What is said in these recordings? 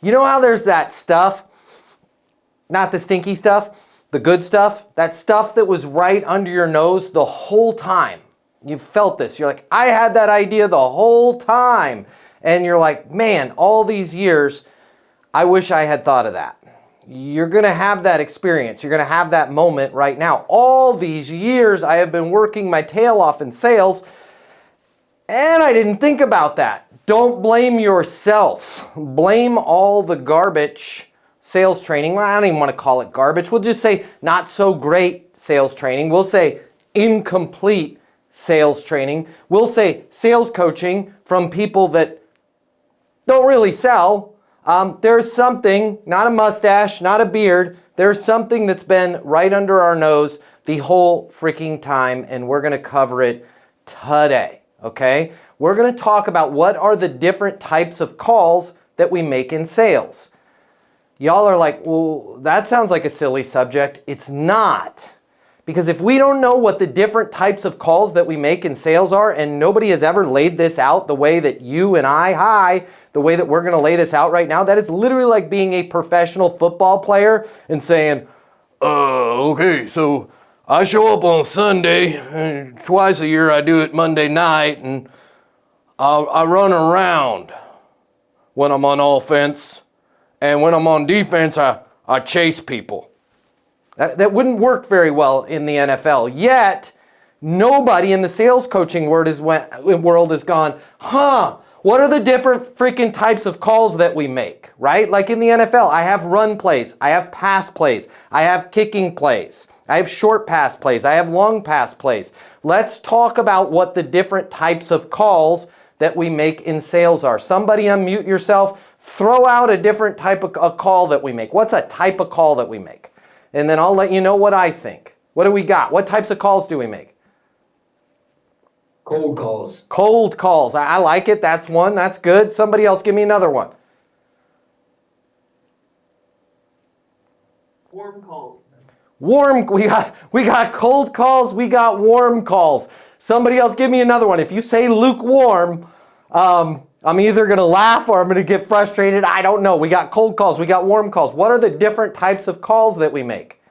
You know how there's that stuff, not the stinky stuff, the good stuff, that stuff that was right under your nose the whole time. You felt this. You're like, I had that idea the whole time. And you're like, man, all these years, I wish I had thought of that. You're going to have that experience. You're going to have that moment right now. All these years, I have been working my tail off in sales, and I didn't think about that. Don't blame yourself. Blame all the garbage sales training. Well, I don't even want to call it garbage. We'll just say not so great sales training. We'll say incomplete sales training. We'll say sales coaching from people that don't really sell. There's something, not a mustache, not a beard. There's something that's been right under our nose the whole freaking time, and we're going to cover it today, okay? We're going to talk about what are the different types of calls that we make in sales. Y'all are like, well, that sounds like a silly subject. It's not. Because if we don't know what the different types of calls that we make in sales are, and nobody has ever laid this out the way that you and I, the way that we're going to lay this out right now, that is literally like being a professional football player and saying, okay, so I show up on Sunday, and twice a year I do it Monday night, and I run around when I'm on offense, and when I'm on defense, I chase people. That wouldn't work very well in the NFL. Yet, nobody in the sales coaching world has gone, what are the different freaking types of calls that we make, right? Like in the NFL, I have run plays, I have pass plays, I have kicking plays, I have short pass plays, I have long pass plays. Let's talk about what the different types of calls that we make in sales are. Somebody unmute yourself, throw out a different type of a call that we make. What's a type of call that we make? And then I'll let you know what I think. What do we got? What types of calls do we make? Cold calls. Cold calls. I like it. That's one. That's good. Somebody else give me another one. Warm calls. Warm. We got cold calls. We got warm calls. Somebody else give me another one. If you say lukewarm, I'm either going to laugh or I'm going to get frustrated. I don't know. We got cold calls. We got warm calls. What are the different types of calls that we make?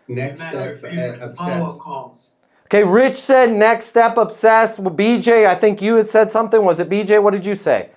Next step, follow-up calls. Okay, Rich said next step, obsessed. Well, BJ, I think you had said something. Was it BJ? What did you say?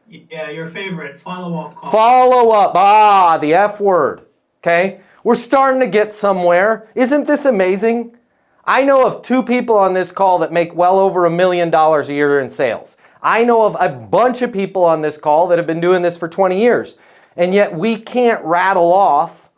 Yeah, your favorite, follow-up call. Follow-up. The F word. Okay, we're starting to get somewhere. Isn't this amazing? I know of 2 people on this call that make well over $1 million a year in sales. I know of a bunch of people on this call that have been doing this for 20 years. And yet we can't rattle off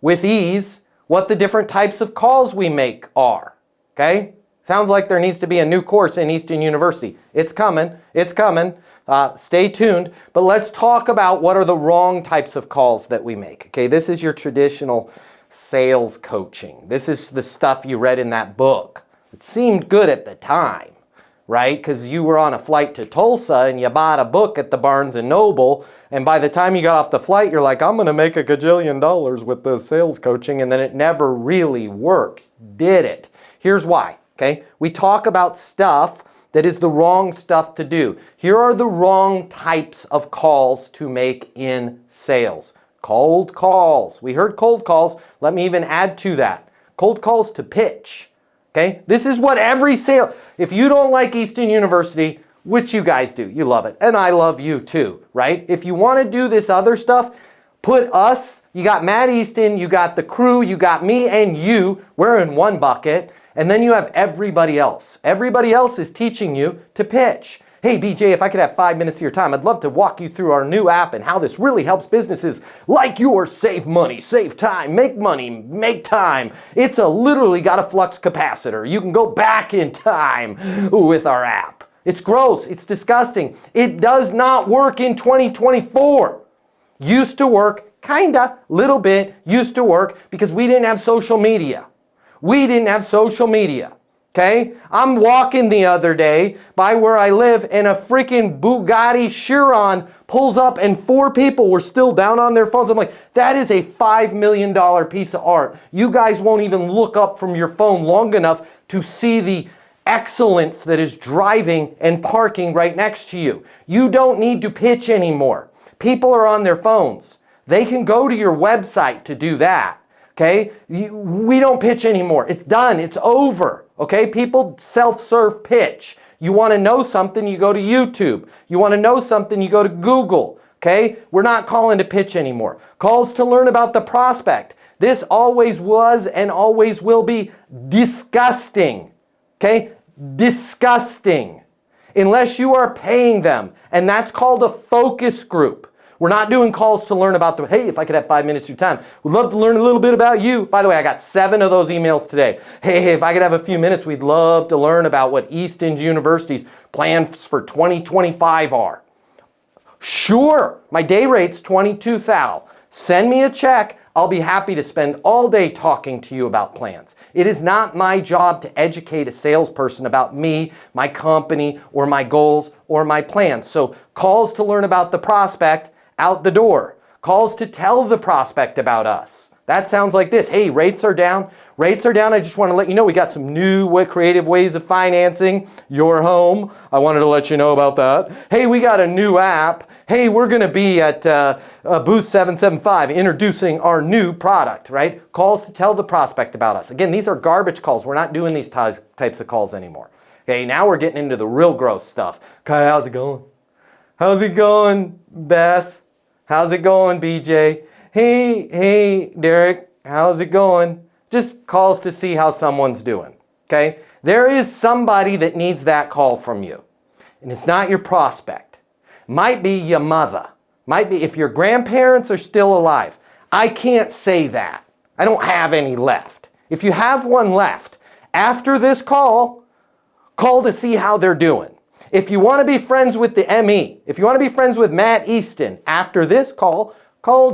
with ease what the different types of calls we make are. Okay? Sounds like there needs to be a new course in Easton University. It's coming. It's coming. Stay tuned. But let's talk about what are the wrong types of calls that we make. Okay, this is your traditional sales coaching. This is the stuff you read in that book. It seemed good at the time, right? Because you were on a flight to Tulsa and you bought a book at the Barnes & Noble, and by the time you got off the flight, you're like, I'm going to make $1 gajillion with the sales coaching, and then it never really worked, did it? Here's why, okay? We talk about stuff that is the wrong stuff to do. Here are the wrong types of calls to make in sales. Cold calls. We heard cold calls. Let me even add to that. Cold calls to pitch. Okay? This is what every sale, if you don't like Easton University, which you guys do, you love it, and I love you too, right? If you want to do this other stuff, put us, you got Matt Easton, you got the crew, you got me and you, we're in one bucket, and then you have everybody else. Everybody else is teaching you to pitch. Hey, BJ, if I could have 5 minutes of your time, I'd love to walk you through our new app and how this really helps businesses like yours save money, save time, make money, make time. It's literally got a flux capacitor. You can go back in time with our app. It's gross. It's disgusting. It does not work in 2024. Used to work, kinda, little bit, used to work because we didn't have social media. We didn't have social media. Okay? I'm walking the other day by where I live and a freaking Bugatti Chiron pulls up and 4 people were still down on their phones. I'm like, that is a $5 million piece of art. You guys won't even look up from your phone long enough to see the excellence that is driving and parking right next to you. You don't need to pitch anymore. People are on their phones. They can go to your website to do that. Okay? We don't pitch anymore. It's done. It's over. Okay? People self-serve pitch. You want to know something, you go to YouTube. You want to know something, you go to Google. Okay? We're not calling to pitch anymore. Calls to learn about the prospect. This always was and always will be disgusting. Okay? Disgusting. Unless you are paying them. And that's called a focus group. We're not doing calls to learn about hey, if I could have 5 minutes of your time, we'd love to learn a little bit about you. By the way, I got 7 of those emails today. Hey, if I could have a few minutes, we'd love to learn about what Easton University's plans for 2025 are. Sure, my day rate's $22,000. Send me a check. I'll be happy to spend all day talking to you about plans. It is not my job to educate a salesperson about me, my company, or my goals, or my plans. So calls to learn about the prospect, out the door. Calls to tell the prospect about us. That sounds like this. Hey, rates are down. Rates are down. I just want to let you know we got some new creative ways of financing your home. I wanted to let you know about that. Hey, we got a new app. Hey, we're going to be at booth 775 introducing our new product, right? Calls to tell the prospect about us. Again, these are garbage calls. We're not doing these types of calls anymore. Okay, now we're getting into the real gross stuff. Okay, how's it going? How's it going, Beth? How's it going, BJ? Hey, Derek, how's it going? Just calls to see how someone's doing, okay? There is somebody that needs that call from you, and it's not your prospect. Might be your mother. Might be if your grandparents are still alive. I can't say that. I don't have any left. If you have one left, after this call to see how they're doing. If you want to be friends with the ME, if you want to be friends with Matt Easton, after this call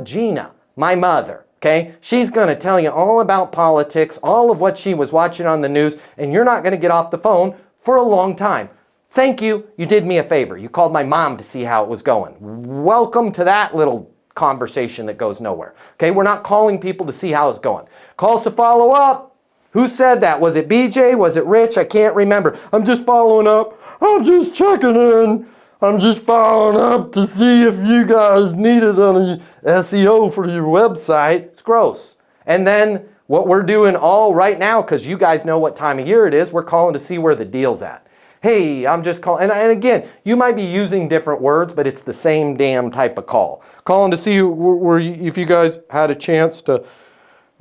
Gina, my mother, okay? She's going to tell you all about politics, all of what she was watching on the news, and you're not going to get off the phone for a long time. Thank you. You did me a favor. You called my mom to see how it was going. Welcome to that little conversation that goes nowhere. Okay? We're not calling people to see how it's going. Calls to follow up. Who said that? Was it BJ? Was it Rich? I can't remember. I'm just following up. I'm just checking in. I'm just following up to see if you guys needed any SEO for your website. It's gross. And then what we're doing all right now, because you guys know what time of year it is, we're calling to see where the deal's at. Hey, I'm just calling. And again, you might be using different words, but it's the same damn type of call. Calling to see if you guys had a chance to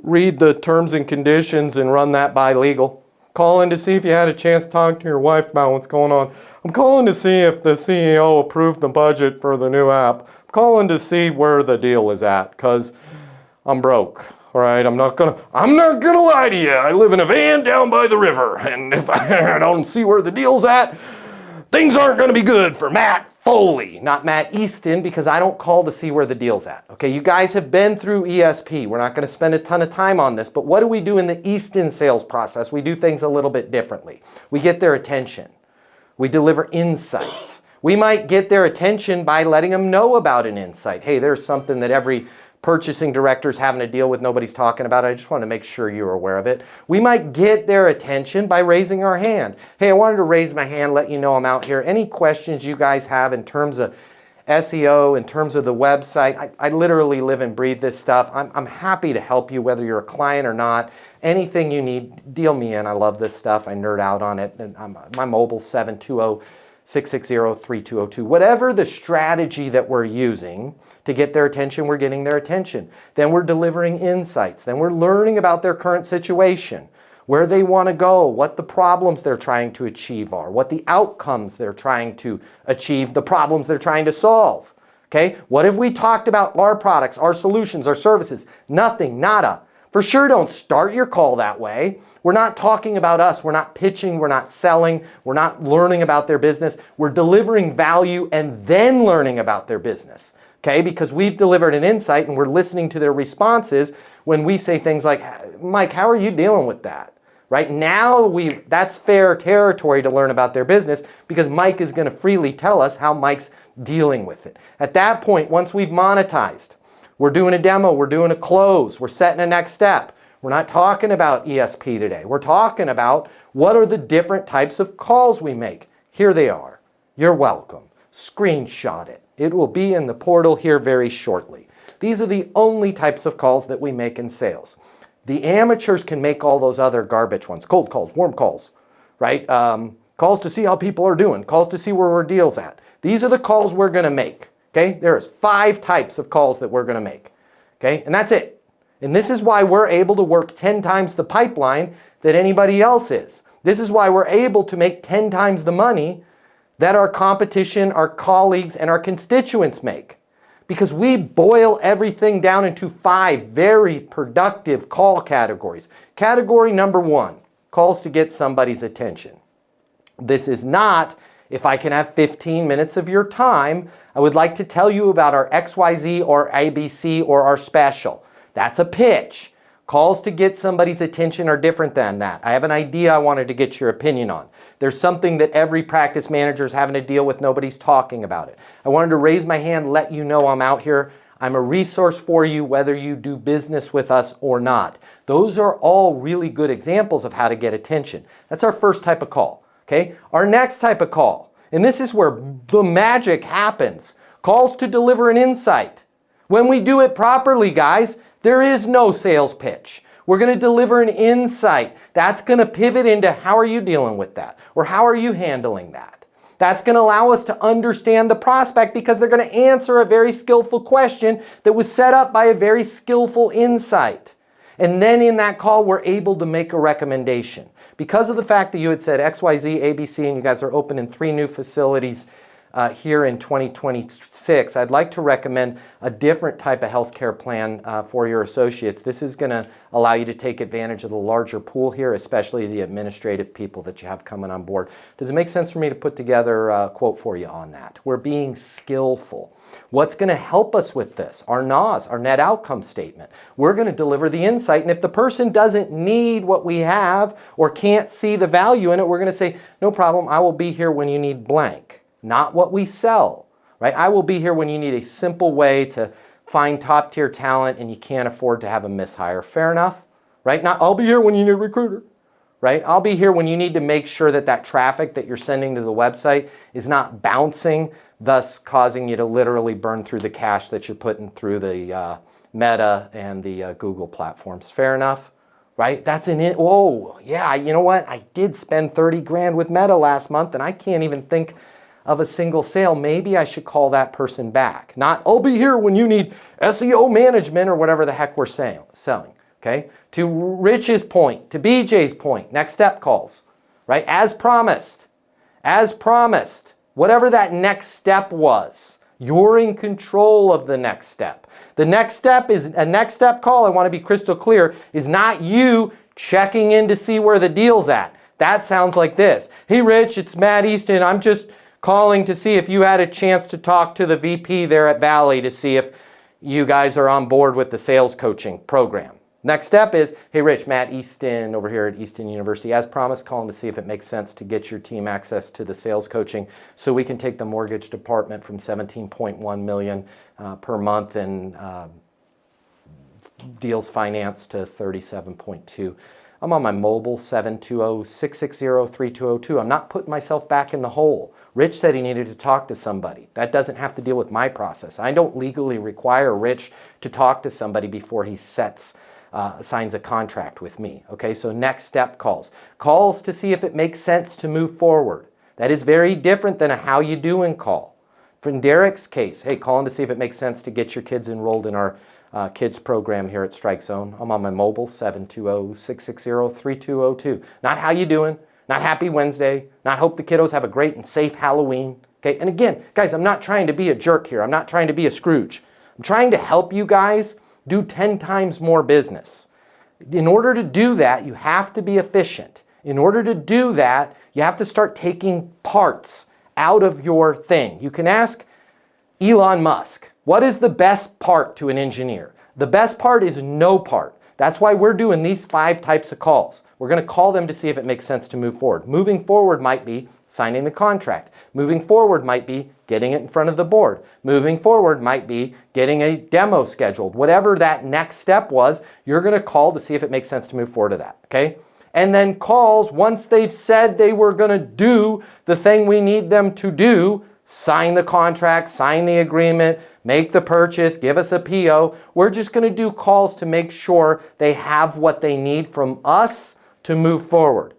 read the terms and conditions and run that by legal. Calling to see if you had a chance to talk to your wife about what's going on. I'm calling to see if the CEO approved the budget for the new app. I'm calling to see where the deal is at, because I'm broke. All right, I'm not gonna lie to you. I live in a van down by the river, and if I don't see where the deal's at, things aren't gonna be good for Matt Foley, not Matt Easton, because I don't call to see where the deal's at. Okay, you guys have been through ESP. We're not gonna spend a ton of time on this, but what do we do in the Easton sales process? We do things a little bit differently. We get their attention. We deliver insights. We might get their attention by letting them know about an insight. Hey, there's something that every purchasing director's having to deal with, nobody's talking about it. I just want to make sure you're aware of it. We might get their attention by raising our hand. Hey, I wanted to raise my hand, let you know I'm out here. Any questions you guys have in terms of SEO, in terms of the website? I literally live and breathe this stuff. I'm happy to help you, whether you're a client or not. Anything you need, deal me in. I love this stuff. I nerd out on it. And my mobile 720-660-3202. Whatever the strategy that we're using to get their attention, we're getting their attention. Then we're delivering insights. Then we're learning about their current situation, where they want to go, what the problems they're trying to achieve are, what the outcomes they're trying to achieve, the problems they're trying to solve. Okay? What have we talked about? Our products, our solutions, our services? Nothing, nada. For sure, don't start your call that way. We're not talking about us. We're not pitching. We're not selling. We're not learning about their business. We're delivering value and then learning about their business. Okay? Because we've delivered an insight and we're listening to their responses when we say things like, Mike, how are you dealing with that? Right now, that's fair territory to learn about their business, because Mike is going to freely tell us how Mike's dealing with it. At that point, once we've monetized, we're doing a demo, we're doing a close, we're setting a next step. We're not talking about ESP today. We're talking about what are the different types of calls we make. Here they are. You're welcome. Screenshot it. It will be in the portal here very shortly. These are the only types of calls that we make in sales. The amateurs can make all those other garbage ones, cold calls, warm calls, right? Calls to see how people are doing, calls to see where our deal's at. These are the calls we're going to make, okay? There's 5 types of calls that we're going to make, okay? And that's it. And this is why we're able to work 10 times the pipeline that anybody else is. This is why we're able to make 10 times the money that our competition, our colleagues, and our constituents make. Because we boil everything down into 5 very productive call categories. Category number 1, calls to get somebody's attention. This is not, if I can have 15 minutes of your time, I would like to tell you about our XYZ or ABC or our special. That's a pitch. Calls to get somebody's attention are different than that. I have an idea I wanted to get your opinion on. There's something that every practice manager is having to deal with. Nobody's talking about it. I wanted to raise my hand, let you know I'm out here. I'm a resource for you whether you do business with us or not. Those are all really good examples of how to get attention. That's our first type of call. Okay? Our next type of call, and this is where the magic happens, calls to deliver an insight. When we do it properly, guys, there is no sales pitch. We're going to deliver an insight. That's going to pivot into how are you dealing with that? Or how are you handling that? That's going to allow us to understand the prospect because they're going to answer a very skillful question that was set up by a very skillful insight. And then in that call, we're able to make a recommendation. Because of the fact that you had said XYZ, ABC, and you guys are open in 3 new facilities here in 2026, I'd like to recommend a different type of healthcare plan for your associates. This is going to allow you to take advantage of the larger pool here, especially the administrative people that you have coming on board. Does it make sense for me to put together a quote for you on that? We're being skillful. What's going to help us with this? Our NOS, our net outcome statement. We're going to deliver the insight, and if the person doesn't need what we have or can't see the value in it, we're going to say, no problem, I will be here when you need blank. Not what we sell, right? I will be here when you need a simple way to find top tier talent and you can't afford to have a mishire. Fair enough, right? Not I'll be here when you need a recruiter, right? I'll be here when you need to make sure that that traffic that you're sending to the website is not bouncing, thus causing you to literally burn through the cash that you're putting through the Meta and the Google platforms. Fair enough, right? That's an it. Oh, yeah, you know what? I did spend 30 grand with Meta last month and I can't even think of a single sale. Maybe I should call that person back. Not, I'll be here when you need SEO management or whatever the heck we're selling, okay? To Rich's point, to BJ's point, next step calls, right? As promised, whatever that next step was, you're in control of the next step. The next step is a next step call, I want to be crystal clear, is not you checking in to see where the deal's at. That sounds like this. Hey Rich, it's Matt Easton. I'm just calling to see if you had a chance to talk to the VP there at Valley to see if you guys are on board with the sales coaching program. Next step is, hey Rich, Matt Easton over here at Easton University. As promised, calling to see if it makes sense to get your team access to the sales coaching so we can take the mortgage department from $17.1 million per month and deals financed to $37.2. I'm on my mobile, 720-660-3202. I'm not putting myself back in the hole. Rich said he needed to talk to somebody. That doesn't have to deal with my process. I don't legally require Rich to talk to somebody before he signs a contract with me. Okay, so next step calls. Calls to see if it makes sense to move forward. That is very different than a how you doing call. In Derek's case, hey, calling to see if it makes sense to get your kids enrolled in our kids program here at Strike Zone. I'm on my mobile, 720-660-3202. Not how you doing, not happy Wednesday, not hope the kiddos have a great and safe Halloween. Okay, and again, guys, I'm not trying to be a jerk here. I'm not trying to be a Scrooge. I'm trying to help you guys do 10 times more business. In order to do that, you have to be efficient. In order to do that, you have to start taking parts out of your thing. You can ask Elon Musk, what is the best part to an engineer? The best part is no part. That's why we're doing these 5 types of calls. We're going to call them to see if it makes sense to move forward. Moving forward might be signing the contract. Moving forward might be getting it in front of the board. Moving forward might be getting a demo scheduled. Whatever that next step was, you're going to call to see if it makes sense to move forward to that, okay? And then calls, once they've said they were going to do the thing we need them to do, sign the contract, sign the agreement, make the purchase, give us a PO. We're just going to do calls to make sure they have what they need from us to move forward,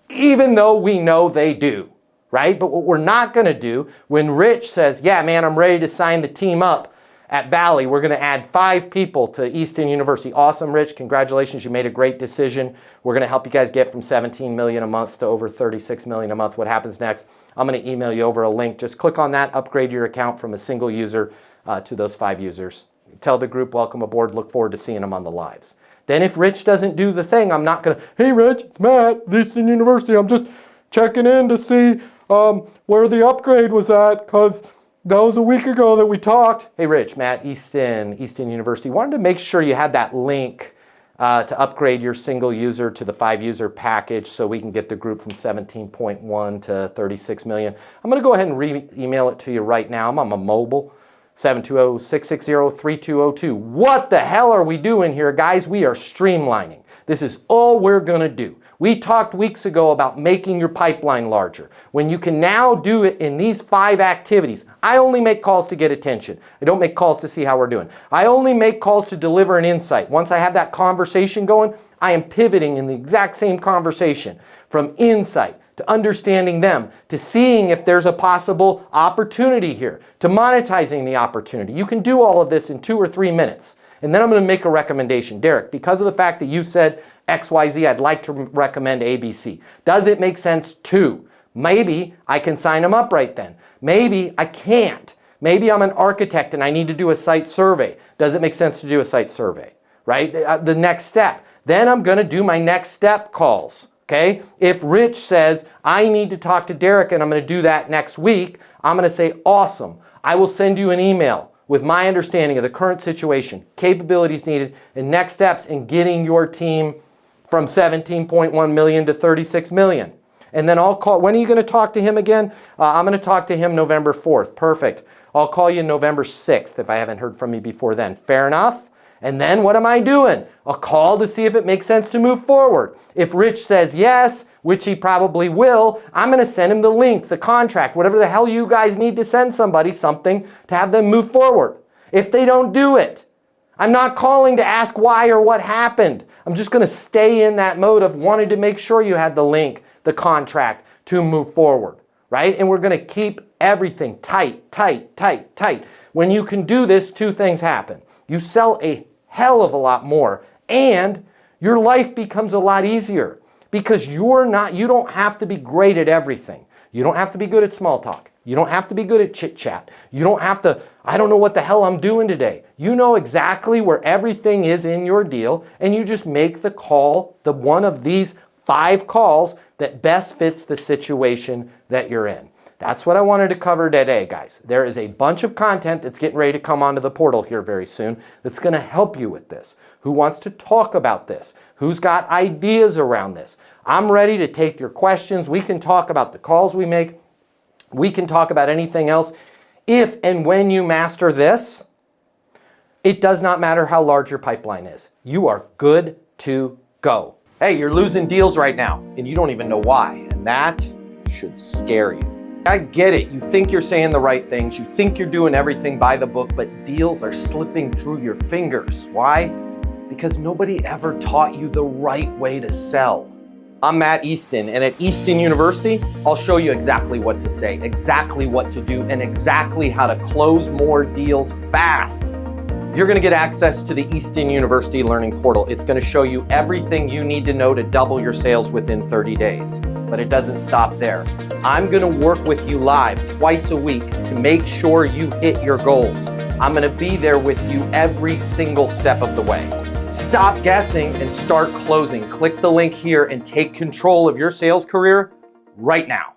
even though we know they do, right? But what we're not going to do when Rich says, yeah, man, I'm ready to sign the team up at Valley, we're going to add 5 people to Easton University. Awesome, Rich. Congratulations. You made a great decision. We're going to help you guys get from 17 million a month to over 36 million a month. What happens next? I'm going to email you over a link. Just click on that, upgrade your account from a single user to those 5 users. Tell the group, welcome aboard. Look forward to seeing them on the lives. Then if Rich doesn't do the thing, I'm not going to, hey, Rich, it's Matt, Easton University. I'm just checking in to see where the upgrade was at, because that was a week ago that we talked. Hey, Rich, Matt Easton, Easton University. Wanted to make sure you had that link to upgrade your single user to the 5-user package so we can get the group from 17.1 to 36 million. I'm going to go ahead and email it to you right now. I'm on my mobile, 720-660-3202. What the hell are we doing here, guys? We are streamlining. This is all we're going to do. We talked weeks ago about making your pipeline larger. When you can now do it in these 5 activities, I only make calls to get attention. I don't make calls to see how we're doing. I only make calls to deliver an insight. Once I have that conversation going, I am pivoting in the exact same conversation from insight to understanding them, to seeing if there's a possible opportunity here, to monetizing the opportunity. You can do all of this in 2 or 3 minutes. And then I'm going to make a recommendation. Derek, because of the fact that you said XYZ, I'd like to recommend ABC. Does it make sense to? Maybe I can sign them up right then. Maybe I can't. Maybe I'm an architect and I need to do a site survey. Does it make sense to do a site survey? Right? The next step. Then I'm going to do my next step calls. Okay? If Rich says, I need to talk to Derek and I'm going to do that next week, I'm going to say, awesome. I will send you an email with my understanding of the current situation, capabilities needed, and next steps in getting your team from 17.1 million to 36 million. And then I'll call, when are you going to talk to him again? I'm going to talk to him November 4th. Perfect. I'll call you November 6th if I haven't heard from you before then. Fair enough? And then what am I doing? A call to see if it makes sense to move forward. If Rich says yes, which he probably will, I'm going to send him the link, the contract, whatever the hell you guys need to send somebody something to have them move forward. If they don't do it, I'm not calling to ask why or what happened. I'm just going to stay in that mode of wanting to make sure you had the link, the contract to move forward, right? And we're going to keep everything tight, tight, tight, tight. When you can do this, 2 things happen. You sell a hell of a lot more, and your life becomes a lot easier because you don't have to be great at everything. You don't have to be good at small talk. You don't have to be good at chit chat. You don't have to, I don't know what the hell I'm doing today. You know exactly where everything is in your deal, and you just make the call, the one of these 5 calls that best fits the situation that you're in. That's what I wanted to cover today, guys. There is a bunch of content that's getting ready to come onto the portal here very soon that's going to help you with this. Who wants to talk about this? Who's got ideas around this? I'm ready to take your questions. We can talk about the calls we make. We can talk about anything else. If and when you master this, it does not matter how large your pipeline is. You are good to go. Hey, you're losing deals right now, and you don't even know why, and that should scare you. I get it. You think you're saying the right things. You think you're doing everything by the book, but deals are slipping through your fingers. Why? Because nobody ever taught you the right way to sell. I'm Matt Easton, and at Easton University, I'll show you exactly what to say, exactly what to do, and exactly how to close more deals fast. You're going to get access to the Easton University Learning Portal. It's going to show you everything you need to know to double your sales within 30 days. But it doesn't stop there. I'm going to work with you live twice a week to make sure you hit your goals. I'm going to be there with you every single step of the way. Stop guessing and start closing. Click the link here and take control of your sales career right now.